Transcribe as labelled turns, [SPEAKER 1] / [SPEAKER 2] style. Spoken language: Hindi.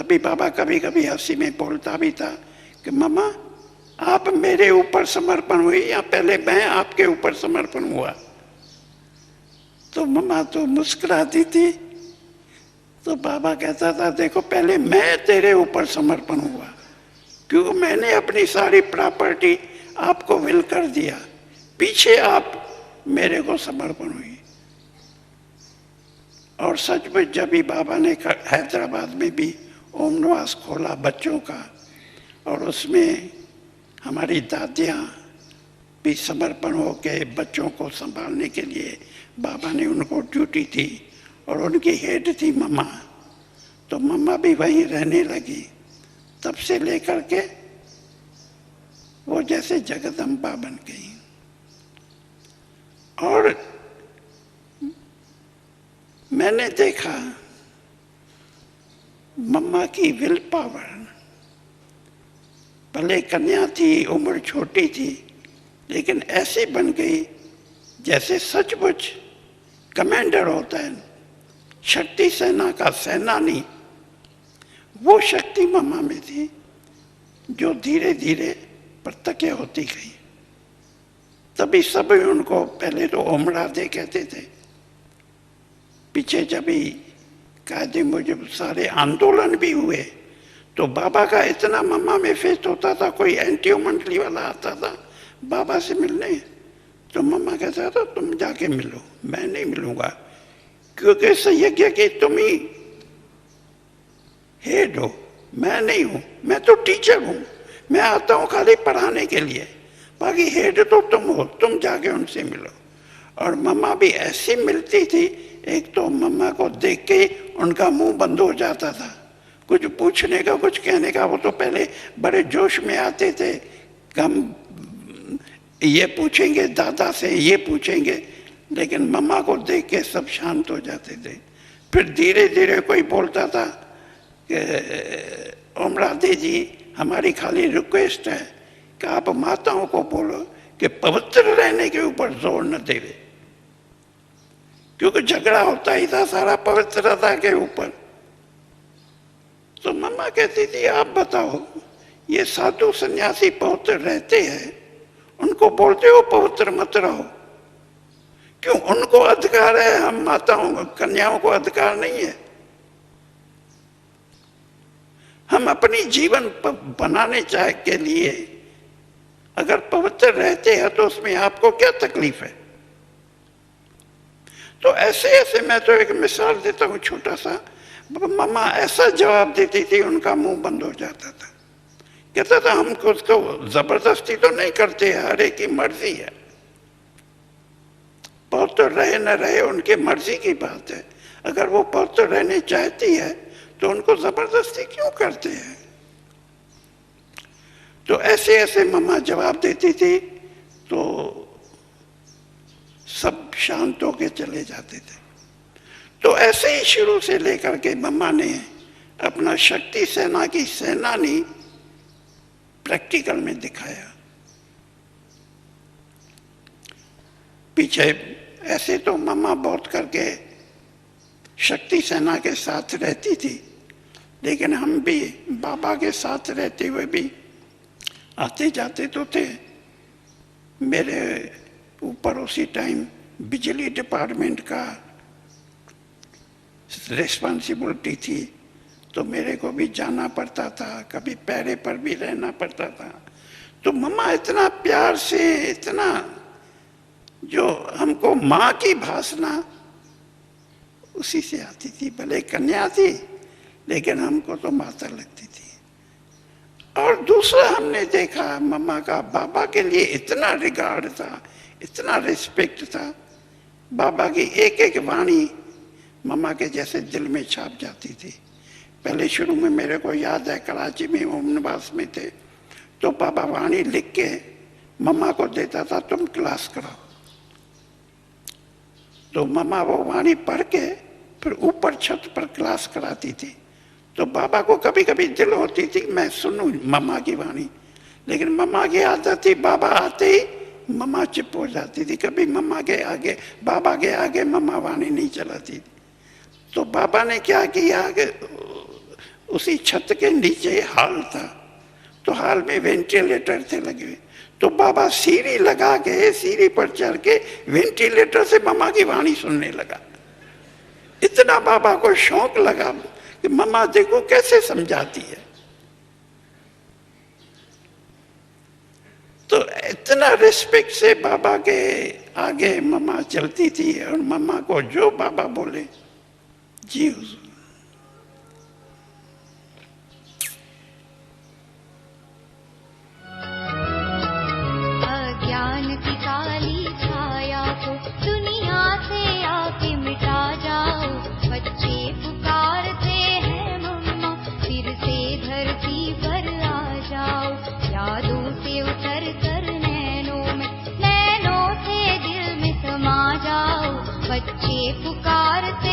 [SPEAKER 1] तभी बाबा कभी कभी हंसी में बोलता भी था कि मम्मा आप मेरे ऊपर समर्पण हुई या पहले मैं आपके ऊपर समर्पण हुआ। तो मम्मा तो मुस्कुराती थी। तो बाबा कहता था देखो पहले मैं तेरे ऊपर समर्पण हुआ, क्योंकि मैंने अपनी सारी प्रॉपर्टी आपको विल कर दिया, पीछे आप मेरे को समर्पण हुई। और सचमुच जब भी बाबा ने हैदराबाद में भी ओम निवास खोला बच्चों का, और उसमें हमारी दादियाँ भी समर्पण हो के बच्चों को संभालने के लिए बाबा ने उनको ड्यूटी थी, और उनकी हेड थी मम्मा। तो मम्मा भी वहीं रहने लगी। तब से लेकर के वो जैसे जगदम्बा बन गई। और मैंने देखा मम्मा की विल पावर, भले कन्या थी, उम्र छोटी थी, लेकिन ऐसी बन गई जैसे सचमुच कमांडर होता है, शक्ति सेना का सेनानी। वो शक्ति मम्मा में थी जो धीरे धीरे प्रत्यक्ष होती गई। तभी सब उनको पहले तो ओम राधे कहते थे। पीछे जब भी कायदे मुजब सारे आंदोलन भी हुए तो बाबा का इतना मम्मा में फेथ होता था। कोई एंटी मंडली वाला आता था बाबा से मिलने, तो मम्मा कहता था तुम जाके मिलो, मैं नहीं मिलूंगा, क्योंकि संयज्ञ की तुम ही हेड हो, मैं नहीं हूं, मैं तो टीचर हूं, मैं आता हूं खाली पढ़ाने के लिए, बाकी हेड तो तुम हो, तुम जाके उनसे मिलो। और मम्मा भी ऐसी मिलती थी, एक तो मम्मा को देख के उनका मुंह बंद हो जाता था, कुछ पूछने का कुछ कहने का। वो तो पहले बड़े जोश में आते थे, हम ये पूछेंगे दादा से, ये पूछेंगे, लेकिन मम्मा को देख के सब शांत हो जाते थे। फिर धीरे धीरे कोई बोलता था कि ओम राधे जी हमारी खाली रिक्वेस्ट है कि आप माताओं को बोलो कि पवित्र रहने के ऊपर जोर न देवे, क्योंकि झगड़ा होता ही था सारा पवित्रता के ऊपर। तो मम्मा कहती थी आप बताओ, ये साधु सन्यासी पवित्र रहते हैं, उनको बोलते हो पवित्र मत रहो, क्यों? उनको अधिकार है, हम माताओं कन्याओं को अधिकार नहीं है? हम अपनी जीवन बनाने चाहे के लिए अगर पवित्र रहते हैं तो उसमें आपको क्या तकलीफ है? तो ऐसे ऐसे मैं तो एक मिसाल देता हूँ छोटा सा। मम्मा ऐसा जवाब देती थी, उनका मुंह बंद हो जाता था। कहता था हमको उसको जबरदस्ती तो नहीं करते, हर एक की मर्जी है, पवित्र रहे न रहे उनकी मर्जी की बात है। अगर वो पवित्र रहने चाहती है तो उनको जबरदस्ती क्यों करते हैं? तो ऐसे ऐसे मम्मा जवाब देती थी तो सब शांत होके चले जाते थे। तो ऐसे ही शुरू से लेकर के मम्मा ने अपना शक्ति सेना की सेनानी प्रैक्टिकल में दिखाया। पीछे ऐसे तो मम्मा बहुत करके शक्ति सेना के साथ रहती थी, लेकिन हम भी बाबा के साथ रहते हुए भी आते जाते तो थे। मेरे ऊपर उसी टाइम बिजली डिपार्टमेंट का रिस्पॉन्सिबिलिटी थी, तो मेरे को भी जाना पड़ता था, कभी पैरे पर भी रहना पड़ता था। तो मम्मा इतना प्यार से, इतना जो हमको माँ की भाषा उसी से आती थी। भले कन्या थी लेकिन हमको तो माता लगती थी। और दूसरा हमने देखा मम्मा का बाबा के लिए इतना रिगार्ड था, इतना रिस्पेक्ट था। बाबा की एक एक वाणी मम्मा के जैसे दिल में छाप जाती थी। पहले शुरू में मेरे को याद है कराची में ओम निवास में थे, तो बाबा वाणी लिख के मम्मा को देता था, तुम क्लास कराओ। तो मम्मा वो वाणी पढ़ के फिर ऊपर छत पर क्लास कराती थी। तो बाबा को कभी कभी दिल होती थी मैं सुनूं मम्मा की वाणी, लेकिन मम्मा की आदत थी बाबा आते ही मम्मा चुप हो जाती थी। कभी मम्मा के आगे, बाबा के आगे मम्मा वाणी नहीं चलाती थी। तो बाबा ने क्या किया कि उसी छत के नीचे हॉल था, तो हॉल में वेंटिलेटर थे लगे हुए। तो बाबा सीढ़ी लगा के, सीढ़ी पर चढ़ के वेंटिलेटर से मम्मा की वाणी सुनने लगा। इतना बाबा को शौक लगा कि मम्मा देखो कैसे समझाती है। तो इतना रिस्पेक्ट से बाबा के आगे मम्मा चलती थी, और मम्मा को जो बाबा बोले जी हुजूर।
[SPEAKER 2] अज्ञान की काली छाया को दुनिया से आके मिटा जाओ। बच्चे पुकारते हैं मम्मा, फिर से धरती पर आ जाओ। यादों से उतर कर नैनों से दिल में समा जाओ। बच्चे पुकारते